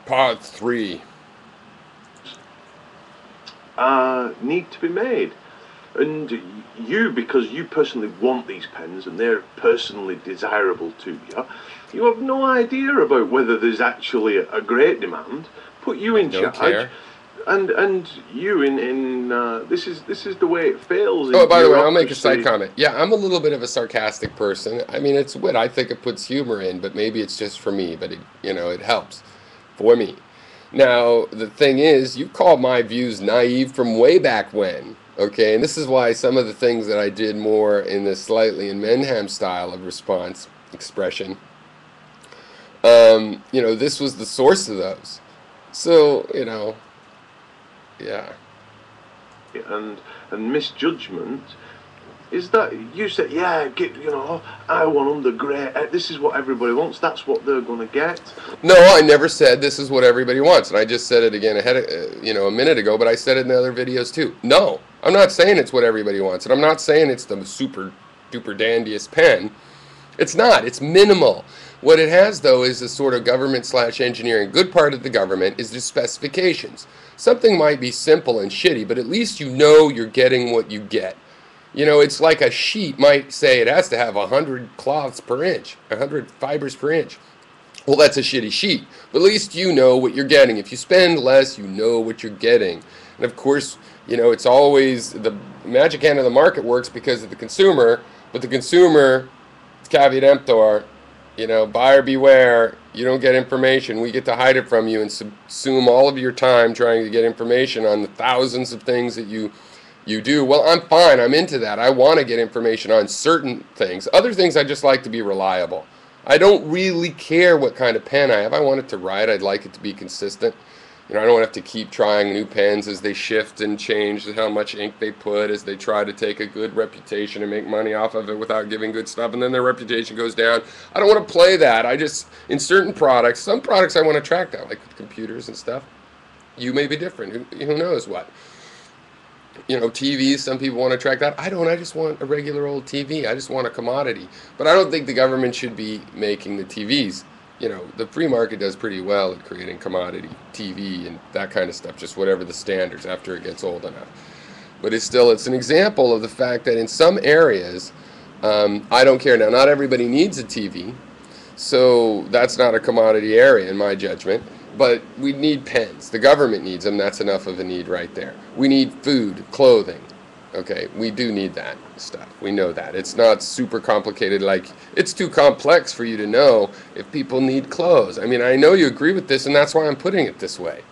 Part 3. Need to be made. And you, because you personally want these pens and they're personally desirable to you, you have no idea about whether there's actually a great demand. Put you in Don't charge, care. and you in this is the way it fails Oh, in by the way, I'll make a side bureaucracy. comment. Yeah, I'm a little bit of a sarcastic person. I mean, it's wit. I think it puts humor in, but maybe it's just for me. But it helps for me. Now, the thing is, you called my views naive from way back when. Okay, and this is why some of the things that I did more in the slightly in Menham style of response expression, this was the source of those. So, yeah. And misjudgment is that you said, yeah, I want them the great. This is what everybody wants. That's what they're going to get. No, I never said this is what everybody wants, and I just said it again a minute ago. But I said it in the other videos too. No, I'm not saying it's what everybody wants, and I'm not saying it's the super duper dandiest pen. It's not. It's minimal. What it has, though, is a sort of government/engineering. Good part of the government is the specifications. Something might be simple and shitty, but at least you know you're getting what you get. It's like a sheet might say it has to have 100 cloths per inch, 100 fibers per inch. Well, that's a shitty sheet, but at least you know what you're getting. If you spend less, you know what you're getting. And of course, it's always the magic hand of the market works because of the consumer, but the consumer, caveat emptor, buyer beware. You don't get information. We get to hide it from you and subsume all of your time trying to get information on the thousands of things that you do. Well, I'm fine. I'm into that. I want to get information on certain things. Other things I just like to be reliable. I don't really care what kind of pen I have. I want it to write. I'd like it to be consistent. I don't have to keep trying new pens as they shift and change how much ink they put, as they try to take a good reputation and make money off of it without giving good stuff, and then their reputation goes down. I don't want to play that. In certain products, some products I want to track down, like computers and stuff. You may be different. Who knows what? TVs, some people want to track that. I don't. I just want a regular old TV. I just want a commodity. But I don't think the government should be making the TVs. The free market does pretty well at creating commodity TV and that kind of stuff, just whatever the standards after it gets old enough. But it's an example of the fact that in some areas, I don't care. Now, not everybody needs a TV, so that's not a commodity area in my judgment. But we need pens. The government needs them. That's enough of a need right there. We need food, clothing. Okay, we do need that stuff. We know that. It's not super complicated. Like, it's too complex for you to know if people need clothes. I mean, I know you agree with this, and that's why I'm putting it this way.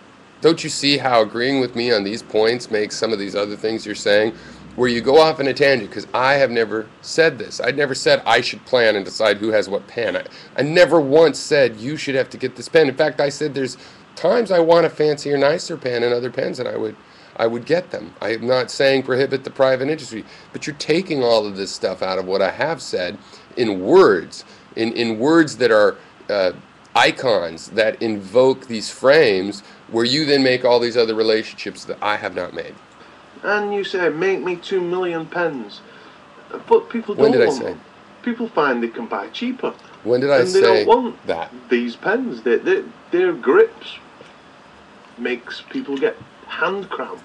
Don't you see how agreeing with me on these points makes some of these other things you're saying, where you go off in a tangent? Because I have never said this. I never said I should plan and decide who has what pen. I never once said you should have to get this pen. In fact, I said there's times I want a fancier, nicer pen and other pens, and I would get them. I am not saying prohibit the private industry, but you're taking all of this stuff out of what I have said in words, in words that are icons that invoke these frames, where you then make all these other relationships that I have not made. And you say, make me 2 million pens. But people don't When did I want say? them. People find they can buy cheaper. When did I and they say don't want that? These pens. Their grips makes people get hand cramp.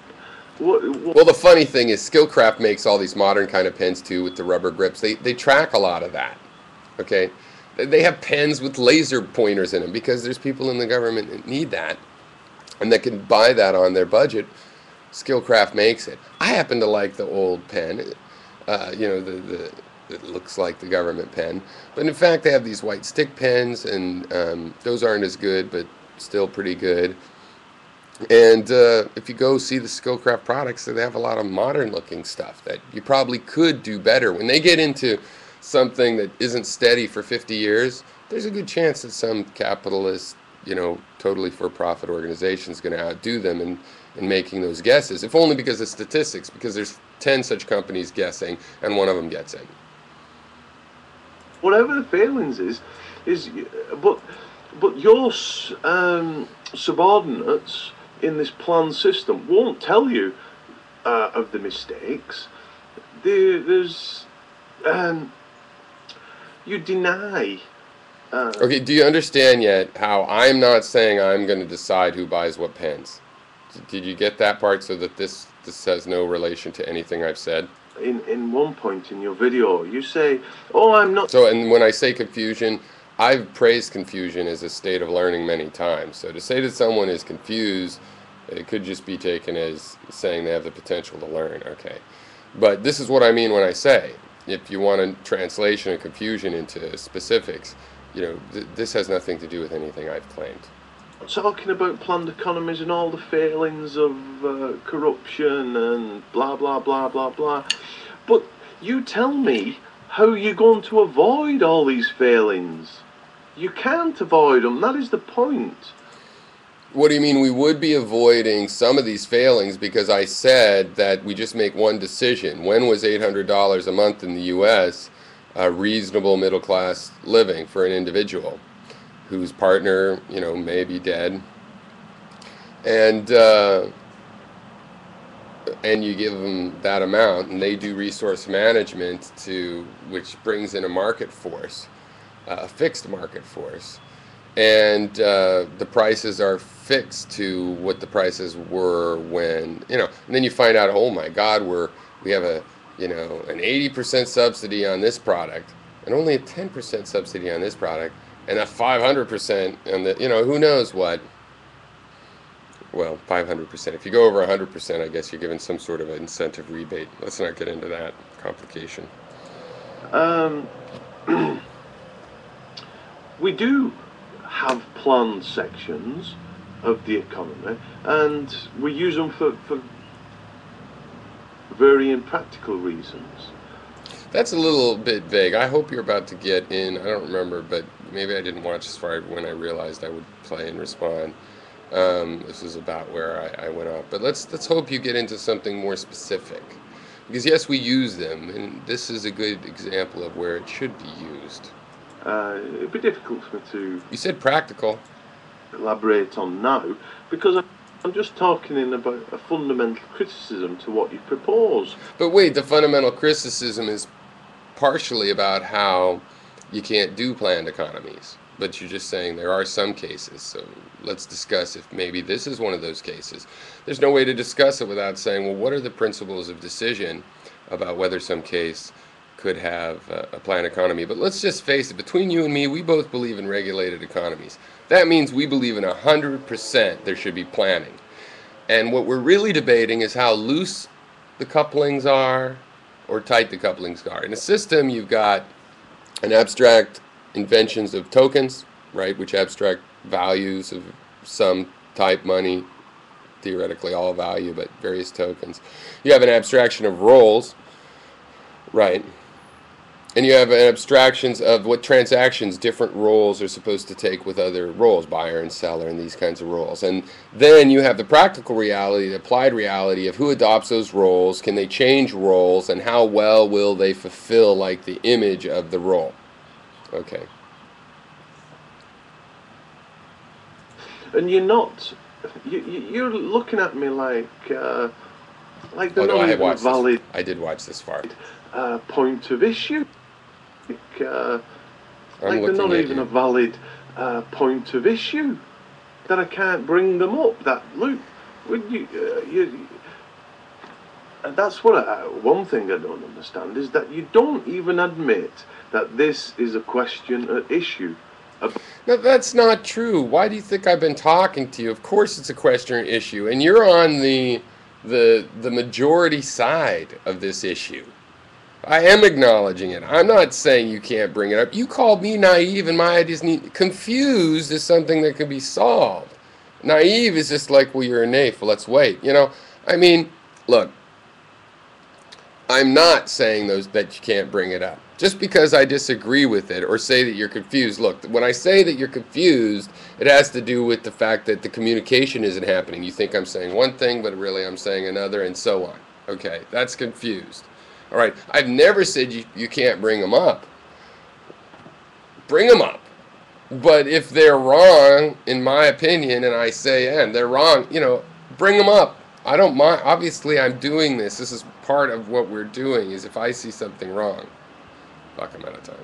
Well, the funny thing is Skillcraft makes all these modern kind of pens too with the rubber grips. They track a lot of that. Okay? They have pens with laser pointers in them because there's people in the government that need that and that can buy that on their budget. Skillcraft makes it. I happen to like the old pen, it looks like the government pen. But in fact, they have these white stick pens, and those aren't as good, but still pretty good. And if you go see the Skillcraft products, they have a lot of modern-looking stuff that you probably could do better. When they get into something that isn't steady for 50 years, there's a good chance that some capitalist, totally for-profit organization is going to outdo them in making those guesses, if only because of statistics, because there's 10 such companies guessing, and one of them gets in. Whatever the failings but your subordinates in this planned system won't tell you of the mistakes. You deny Okay, do you understand yet how I'm not saying I'm going to decide who buys what pens? Did you get that part, so that this has no relation to anything I've said? In one point in your video, you say, "Oh, I'm not." So, and when I say confusion, I've praised confusion as a state of learning many times. So to say that someone is confused, it could just be taken as saying they have the potential to learn. Okay. But this is what I mean when I say, if you want a translation of confusion into specifics, this has nothing to do with anything I've claimed. Talking about planned economies and all the failings of corruption and blah blah blah blah blah, but you tell me how you're going to avoid all these failings. You can't avoid them. That is the point. What do you mean we would be avoiding some of these failings? Because I said that we just make one decision. When was $800 a month in the U.S. Reasonable middle class living for an individual whose partner, may be dead, and you give them that amount, and they do resource management which brings in a market force, a fixed market force, and the prices are fixed to what the prices were when, and then you find out, oh my God, we have an 80% subsidy on this product and only a 10% subsidy on this product, and a 500% on the, who knows what. Well, 500%. If you go over 100%, I guess you're given some sort of an incentive rebate. Let's not get into that complication. We do have planned sections of the economy, and we use them for varying practical reasons. That's a little bit vague. I hope you're about to get in. I don't remember, but maybe I didn't watch as far when I realized I would play and respond. This is about where I went off. But let's hope you get into something more specific. Because yes, we use them, and this is a good example of where it should be used. It'd be difficult for me to... You said practical. ...elaborate on now, because I'm just talking in about a fundamental criticism to what you propose. But wait, the fundamental criticism is partially about how you can't do planned economies. But you're just saying there are some cases. So let's discuss if maybe this is one of those cases. There's no way to discuss it without saying, well, what are the principles of decision about whether some case could have a planned economy? But let's just face it, between you and me, we both believe in regulated economies. That means we believe in 100% there should be planning. And what we're really debating is how loose the couplings are or tight the couplings are. In a system, you've got an abstract inventions of tokens, right, which abstract values of some type, money, theoretically all value, but various tokens. You have an abstraction of roles, right, and you have an abstractions of what transactions different roles are supposed to take with other roles, buyer and seller, and these kinds of roles. And then you have the practical reality, the applied reality of who adopts those roles, can they change roles, and how well will they fulfill, like, the image of the role. Okay. And you're not, you're looking at me like they're not even a valid... I did watch this far. Point of issue. Like they're not even a valid point of issue. That I can't bring them up. That, look, would you and that's what one thing I don't understand is that you don't even admit that this is a question, an issue. No, that's not true. Why do you think I've been talking to you? Of course it's a question or issue, and you're on the majority side of this issue. I am acknowledging it. I'm not saying you can't bring it up. You called me naive, and my ideas need... Confused is something that can be solved. Naive is just like, well, you're a naif. Well, let's wait. I mean, look, I'm not saying that you can't bring it up. Just because I disagree with it or say that you're confused. Look, when I say that you're confused, it has to do with the fact that the communication isn't happening. You think I'm saying one thing, but really I'm saying another, and so on. Okay, that's confused. All right, I've never said you can't bring them up. Bring them up. But if they're wrong, in my opinion, and I say, and they're wrong, bring them up. I don't mind. Obviously, I'm doing this. This is part of what we're doing, is if I see something wrong. Fuck, I'm out of time.